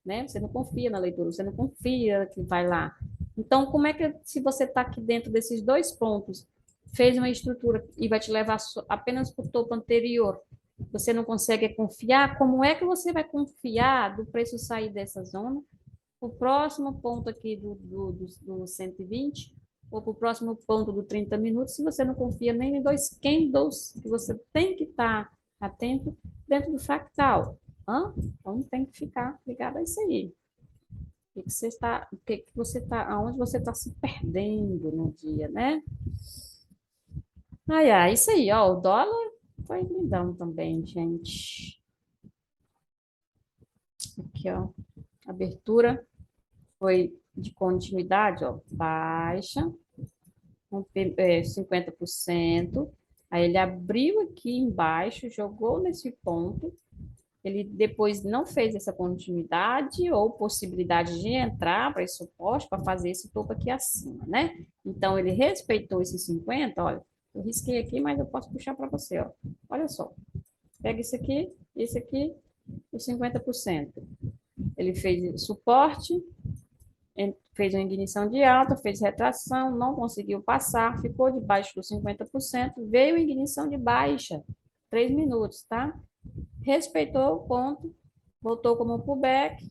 S1: né? Você não confia na leitura, você não confia que vai lá. Então, como é que, se você está aqui dentro desses dois pontos, fez uma estrutura e vai te levar apenas para o topo anterior, você não consegue confiar, como é que você vai confiar do preço sair dessa zona? O próximo ponto aqui do 120, ou para o próximo ponto do 30 minutos, se você não confia nem em dois candles, que você tem que estar atento dentro do fractal. Então tem que ficar ligado a isso aí. Aonde você está se perdendo no dia, né? Ai, ai, isso aí, ó, o dólar foi lindão também, gente. Aqui, ó, abertura foi de continuidade, ó, baixa, 50%. Aí ele abriu aqui embaixo, jogou nesse ponto. Ele depois não fez essa continuidade ou possibilidade de entrar para esse suporte para fazer esse topo aqui acima, né? Então ele respeitou esses 50, olha. Eu risquei aqui, mas eu posso puxar para você, ó. Olha só. Pega esse aqui, os 50%. Ele fez suporte, fez uma ignição de alta, fez retração, não conseguiu passar, ficou debaixo dos 50%, veio ignição de baixa, 3 minutos, tá? Respeitou o ponto, voltou como pullback,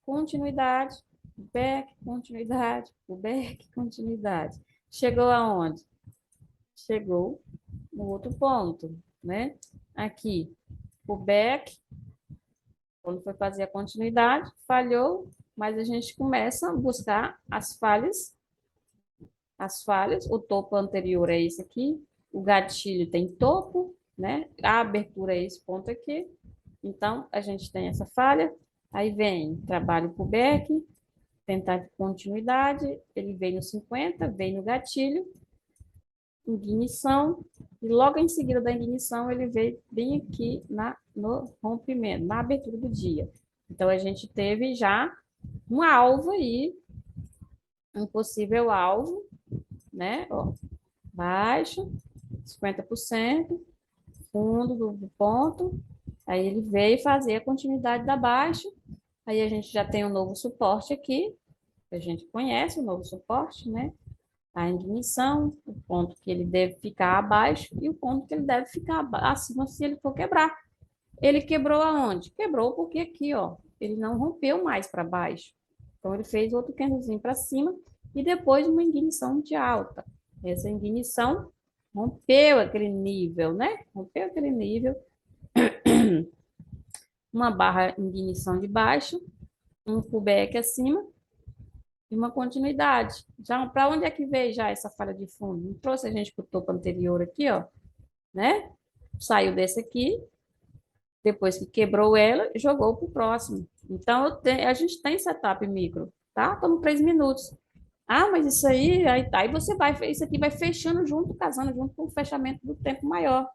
S1: continuidade, pullback, continuidade, pullback, continuidade. Chegou aonde? Chegou no outro ponto, né? Aqui, pullback, quando foi fazer a continuidade, falhou, mas a gente começa a buscar as falhas, o topo anterior é esse aqui, o gatilho tem topo, né? A abertura é esse ponto aqui. Então, a gente tem essa falha, aí vem trabalho pullback, tentar continuidade, ele vem no 50, vem no gatilho, ignição, e logo em seguida da ignição ele veio bem aqui no rompimento, na abertura do dia. Então, a gente teve já um alvo aí, um possível alvo, né? Ó, baixo, 50%, fundo do ponto, aí ele veio fazer a continuidade da baixa, aí a gente já tem um novo suporte aqui, a gente conhece o novo suporte, né? A ignição, o ponto que ele deve ficar abaixo e o ponto que ele deve ficar acima se ele for quebrar. Ele quebrou aonde? Quebrou porque aqui, ó, ele não rompeu mais para baixo. Então, ele fez outro candlezinho para cima e depois uma ignição de alta. Essa ignição rompeu aquele nível, né? Rompeu aquele nível, uma barra ignição de baixo, um pullback acima e uma continuidade. Já para onde é que veio já essa falha de fundo? Não trouxe a gente para o topo anterior aqui, ó, né? Saiu desse aqui, depois que quebrou ela, jogou para o próximo. Então, a gente tem setup micro, tá? Estamos 3 minutos. Ah, mas isso aí você vai, isso aqui vai fechando junto, casando junto com o fechamento do tempo maior,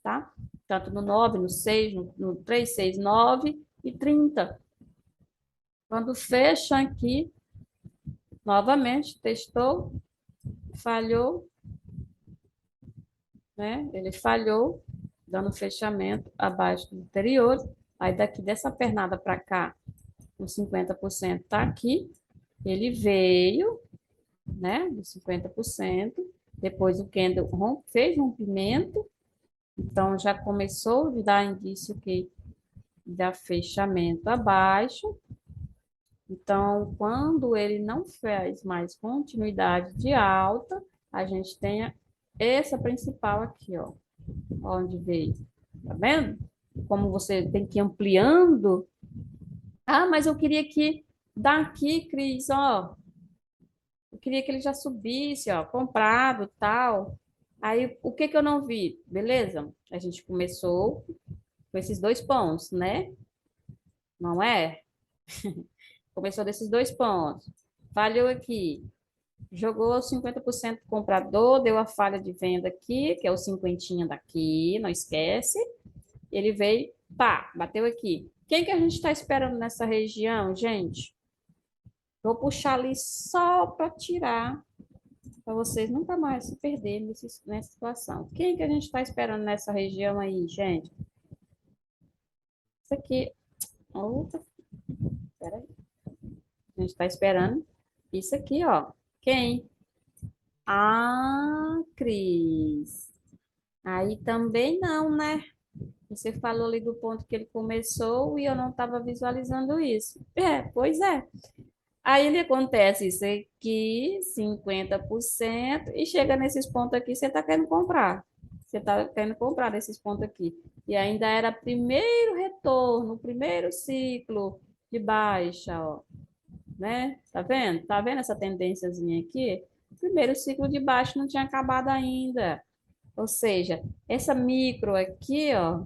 S1: tá? Tanto no 9, no 6, no 3, 6, 9 e 30. Quando fecha aqui, novamente, testou, falhou, né? Ele falhou, dando fechamento abaixo do anterior. Aí daqui dessa pernada para cá, os 50% está aqui. Ele veio, né? Dos 50%. Depois o candle fez rompimento, Então, já começou de dar indício que dá fechamento abaixo. Então, quando ele não faz mais continuidade de alta, a gente tem essa principal aqui, ó, onde veio. Tá vendo? Como você tem que ir ampliando. Ah, mas eu queria que daqui, Cris, ó, eu queria que ele já subisse, ó, comprado, tal. Aí, o que que eu não vi? Beleza? A gente começou com esses dois pontos, né? Não é? Começou desses dois pontos. Falhou aqui. Jogou 50% comprador, deu a falha de venda aqui, que é o cinquentinha daqui, não esquece. Ele veio, pá, bateu aqui. Quem que a gente está esperando nessa região, gente? Vou puxar ali só para tirar, para vocês nunca mais se perderem nessa situação. Quem que a gente está esperando nessa região aí, gente? Isso aqui, outra, peraí. A gente está esperando isso aqui, ó. Quem? Ah, Cris. Aí também não, né? Você falou ali do ponto que ele começou e eu não estava visualizando isso. É, pois é. Aí ele acontece isso aqui, 50% e chega nesses pontos aqui, você está querendo comprar. Você está querendo comprar nesses pontos aqui. E ainda era primeiro retorno, primeiro ciclo de baixa, ó, né? Tá vendo? Tá vendo essa tendênciazinha aqui? Primeiro ciclo de baixa não tinha acabado ainda. Ou seja, essa micro aqui, ó,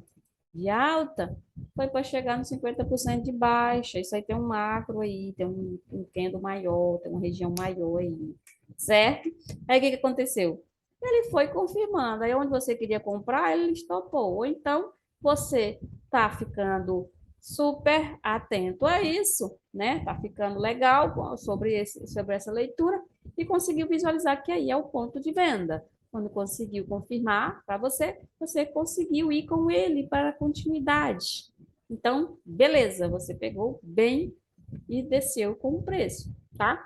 S1: de alta, foi para chegar no 50% de baixa. Isso aí tem um macro aí, tem um candle maior, tem uma região maior aí, certo? Aí o que que aconteceu? Ele foi confirmando. Aí onde você queria comprar, ele estopou. Ou então você tá ficando super atento a isso, né? Tá ficando legal sobre essa leitura e conseguiu visualizar que aí é o ponto de venda. Quando conseguiu confirmar para você, você conseguiu ir com ele para a continuidade. Então, beleza, você pegou bem e desceu com o preço, tá?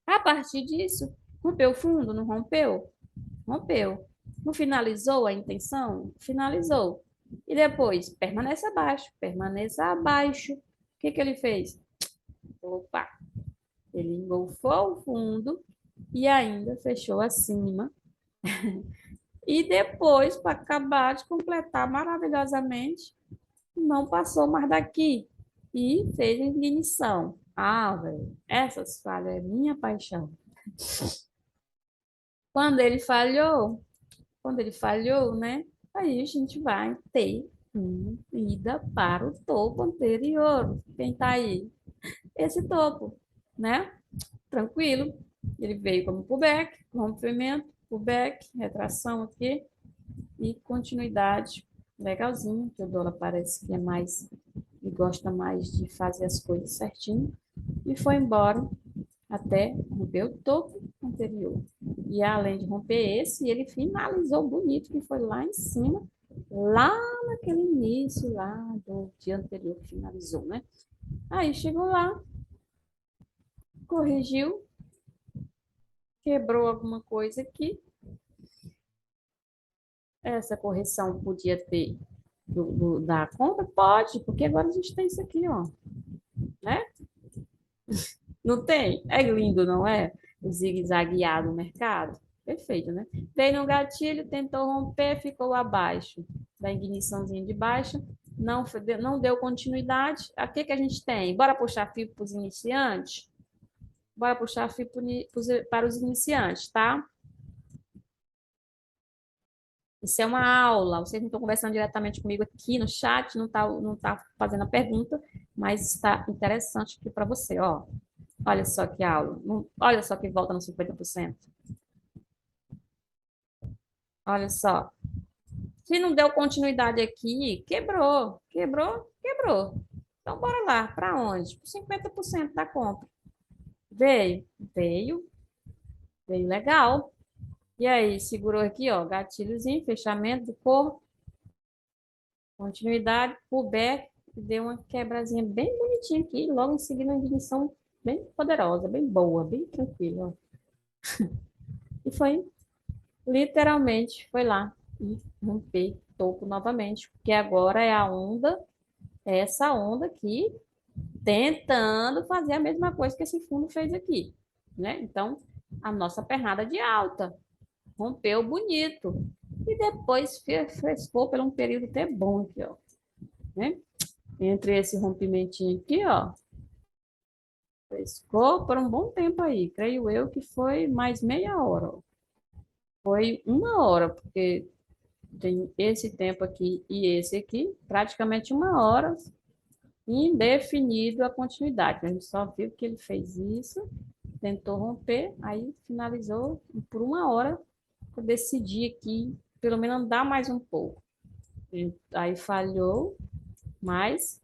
S1: A partir disso, rompeu o fundo? Não rompeu? Rompeu. Não finalizou a intenção? Finalizou. E depois, permaneça abaixo. O que que ele fez? Opa, ele engolfou o fundo e ainda fechou acima. E depois, para acabar de completar maravilhosamente, não passou mais daqui e fez ignição. Ah, velho, essas falhas é minha paixão. Quando ele falhou, quando ele falhou, né? Aí a gente vai ter uma ida para o topo anterior. Quem tá aí? Esse topo, né? Tranquilo. Ele veio como pullback, rompimento, pullback, retração aqui e continuidade. Legalzinho, que o dólar parece que é mais e gosta mais de fazer as coisas certinho. E foi embora até romper o topo anterior. E além de romper esse, ele finalizou bonito, que foi lá em cima, lá naquele início lá do dia anterior que finalizou, né? Aí chegou lá, corrigiu, quebrou alguma coisa aqui. Essa correção podia ter da compra? Pode, porque agora a gente tem isso aqui, ó, né? Não tem? É lindo, não é? O zigue-zagueado no mercado. Perfeito, né? Veio no gatilho, tentou romper, ficou abaixo da igniçãozinha de baixa, não deu continuidade. A que que a gente tem? Bora puxar fio para os iniciantes? Bora puxar fio para os iniciantes, tá? Isso é uma aula. Vocês não estão conversando diretamente comigo aqui no chat, não tá fazendo a pergunta, mas está interessante aqui para você, ó. Olha só que aula. Olha só que volta no 50%. Olha só. Se não deu continuidade aqui, quebrou. Quebrou, quebrou. Então, bora lá. Para onde? Para 50% da compra. Veio? Veio legal. E aí, segurou aqui, ó, gatilhozinho, fechamento do corpo, continuidade, pullback, deu uma quebrazinha bem bonitinha aqui, logo em seguida uma ignição bem poderosa, bem boa, bem tranquila. E foi, literalmente, foi lá. e romper topo novamente, porque agora é a onda, é essa onda aqui, tentando fazer a mesma coisa que esse fundo fez aqui, né? Então, a nossa pernada de alta rompeu bonito. E depois frescou por um período até bom aqui, ó, né? Entre esse rompimentinho aqui, ó, frescou por um bom tempo aí. Creio eu que foi mais meia hora, ó. Foi uma hora, porque tem esse tempo aqui e esse aqui, praticamente uma hora, indefinido a continuidade. A gente só viu que ele fez isso, tentou romper, aí finalizou por uma hora para decidir aqui, pelo menos andar mais um pouco. E aí falhou, mas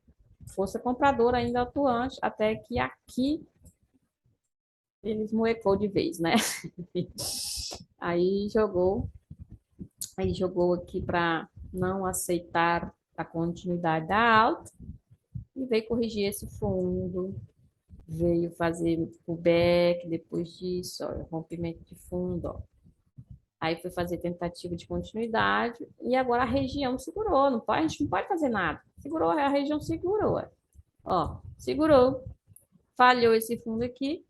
S1: força compradora ainda atuante, até que aqui ele esmoecou de vez, né? Aí jogou, aí jogou aqui para não aceitar a continuidade da alta e veio corrigir esse fundo, veio fazer o back depois disso, ó, rompimento de fundo, ó. Aí foi fazer tentativa de continuidade e agora a região segurou, não pode, a gente não pode fazer nada. Segurou, a região segurou, ó, segurou, falhou esse fundo aqui,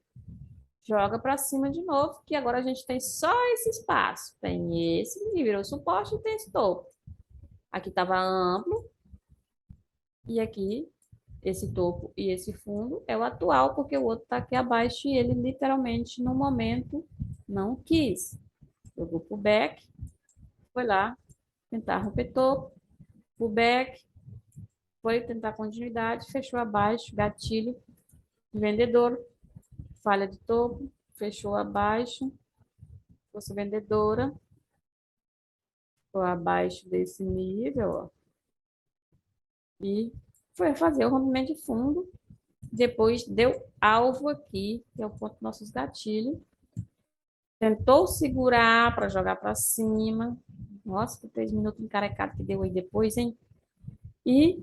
S1: joga para cima de novo, que agora a gente tem só esse espaço. Tem esse que virou suporte e tem esse topo. Aqui estava amplo e aqui esse topo e esse fundo é o atual, porque o outro está aqui abaixo e ele literalmente no momento não quis. Jogou pro back, foi lá tentar romper topo, pro back, foi tentar continuidade, fechou abaixo, gatilho, vendedor, falha de topo, fechou abaixo, força vendedora, ficou abaixo desse nível, ó, e foi fazer o rompimento de fundo. Depois deu alvo aqui, que é o ponto dos nossos gatilhos. Tentou segurar para jogar para cima. Nossa, que 3 minutos encarecado que deu aí depois, hein? E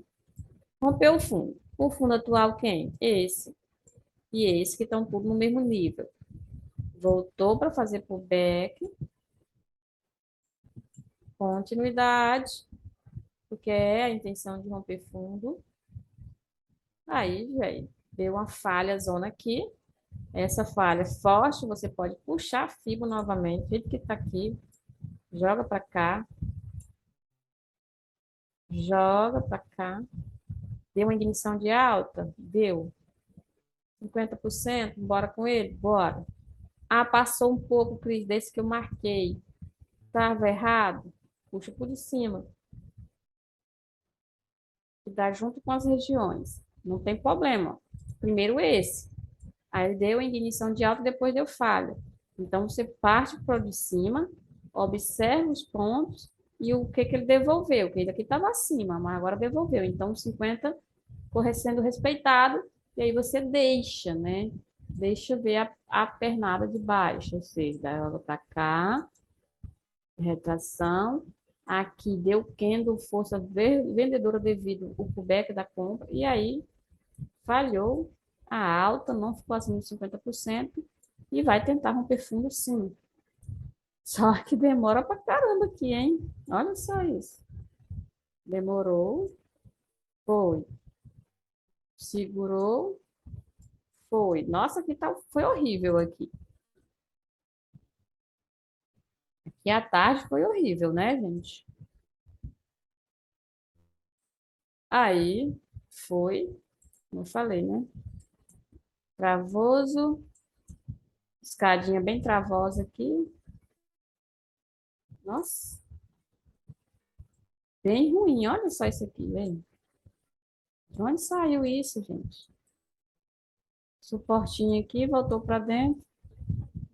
S1: rompeu o fundo. O fundo atual quem? Esse. E esse que estão tudo no mesmo nível. Voltou para fazer pullback. Continuidade, porque é a intenção de romper fundo. Aí, velho, deu uma falha zona aqui. Essa falha forte, você pode puxar a fibra novamente, do jeito que está aqui, joga para cá, joga para cá. Deu uma ignição de alta? Deu. 50%? Bora com ele? Bora. Ah, passou um pouco, Cris, desse que eu marquei. Estava errado? Puxa por cima. Que dá junto com as regiões. Não tem problema. Primeiro esse. Aí deu a ignição de alta, depois deu falha. Então, você parte para o de cima, observa os pontos e o que ele devolveu, que ele aqui estava acima, mas agora devolveu. Então, 50 corre sendo respeitado, e aí você deixa, né? Deixa ver a pernada de baixo, ou seja, dá ela para cá, retração. Aqui deu candle, força vendedora devido ao pullback da compra, e aí falhou a alta, não ficou acima de 50%, e vai tentar romper fundo sim. Só que demora pra caramba aqui, hein? Olha só isso. Demorou, foi. Segurou, foi. Nossa, aqui tá, foi horrível aqui. E à tarde foi horrível, né, gente? Aí foi, como eu falei, né? Travoso, escadinha bem travosa aqui. Nossa, bem ruim. Olha só isso aqui, vem. De onde saiu isso, gente? Suportinho aqui, voltou para dentro.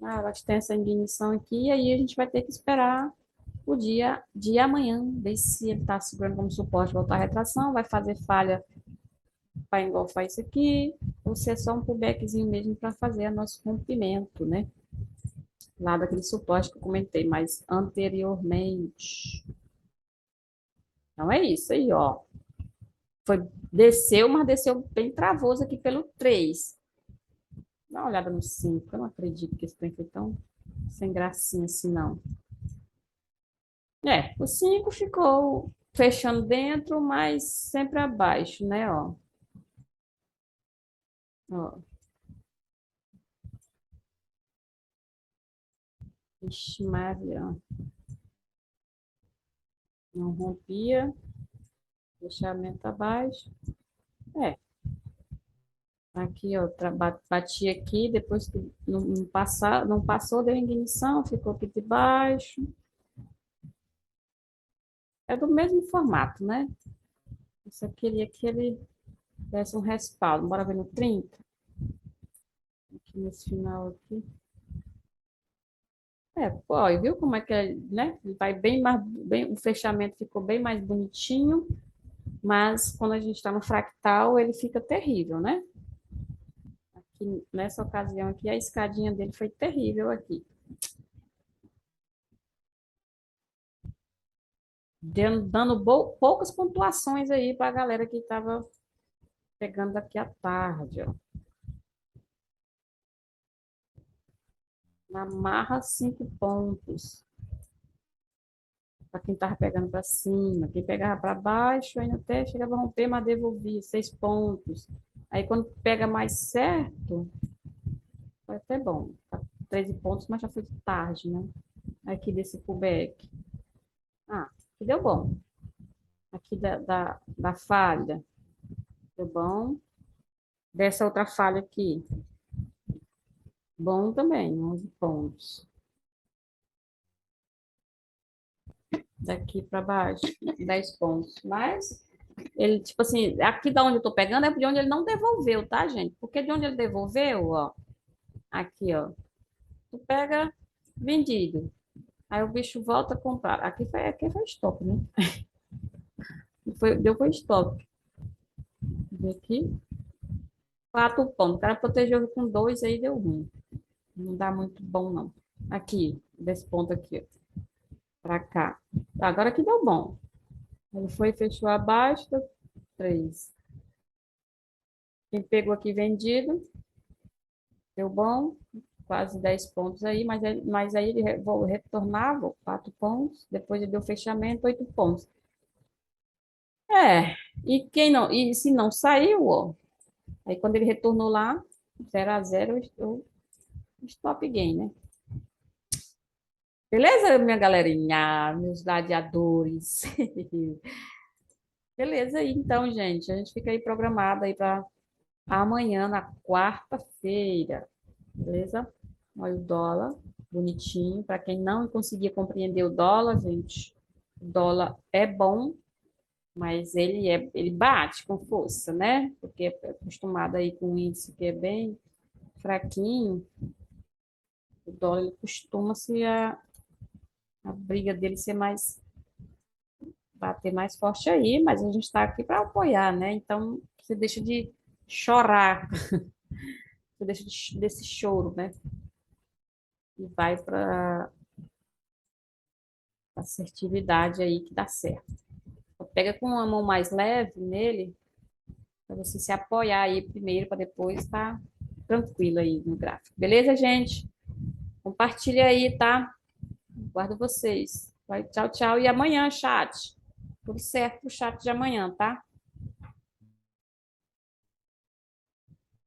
S1: Ah, ela tem essa ignição aqui, e aí a gente vai ter que esperar o dia de amanhã, ver se ele está segurando como suporte, voltar a retração, vai fazer falha para engolfar isso aqui, ou se é só um pullbackzinho mesmo para fazer o nosso rompimento, né? Lá daquele suporte que eu comentei mais anteriormente. Então é isso aí, ó. Foi, desceu, mas desceu bem travoso aqui pelo 3. Dá uma olhada no 5. Eu não acredito que esse trem foi tão sem gracinha assim, não. O 5 ficou fechando dentro, mas sempre abaixo, né? Ó. Ixi, Maria, não rompia, fechamento abaixo. É, aqui, ó, bati aqui, depois que não passou, deu ignição, ficou aqui de baixo. É do mesmo formato, né? Eu só queria que ele desse um respaldo. Bora ver no 30, aqui nesse final aqui. Pô, e viu como é que é, né? Vai bem mais, bem, o fechamento ficou bem mais bonitinho, mas quando a gente está no fractal, ele fica terrível, né? Aqui, nessa ocasião aqui, a escadinha dele foi terrível aqui. Dando poucas pontuações aí para a galera que estava pegando aqui à tarde, ó. Na marra, 5 pontos. Para quem estava pegando para cima. Quem pegava para baixo, ainda até chegava a romper, mas devolvia 6 pontos. Aí quando pega mais certo, foi até bom. Tá 13 pontos, mas já foi tarde, né? Aqui desse pullback. Ah, aqui deu bom. Aqui da falha, deu bom. Dessa outra falha aqui, bom também, 11 pontos. Daqui para baixo, 10 pontos. Mas ele, tipo assim, aqui da onde eu tô pegando é de onde ele não devolveu, tá, gente? Porque de onde ele devolveu, ó, aqui, ó, tu pega vendido. Aí o bicho volta a comprar. Aqui foi stop, né? Foi stop. Aqui, 4 pontos. O cara protegeu com 2, aí deu ruim. Não dá muito bom, não. Aqui, desse ponto aqui, ó, pra cá. Agora que deu bom. Ele foi e fechou abaixo, deu 3. Quem pegou aqui vendido, deu bom, quase 10 pontos aí, mas aí ele retornava 4 pontos, depois ele deu fechamento, 8 pontos. É, e se não saiu, ó, aí quando ele retornou lá, 0 a 0, eu stop gain, né? Beleza, minha galerinha, meus gladiadores? Beleza aí, então, gente, a gente fica aí programado aí para amanhã, na quarta-feira, beleza? Olha o dólar, bonitinho. Para quem não conseguia compreender o dólar, gente, o dólar é bom, mas ele bate com força, né? Porque é acostumado aí com um índice que é bem fraquinho, o dólar ele costuma ser a briga dele ser mais, bater mais forte aí, mas a gente está aqui para apoiar, né? Então, você deixa de chorar, você deixa desse choro, né? E vai para assertividade aí que dá certo. Pega com uma mão mais leve nele, para você se apoiar aí primeiro, para depois estar tranquilo aí no gráfico. Beleza, gente? Compartilha aí, tá? Guardo vocês. Vai, tchau, tchau. E amanhã, chat. Tudo certo pro chat de amanhã, tá?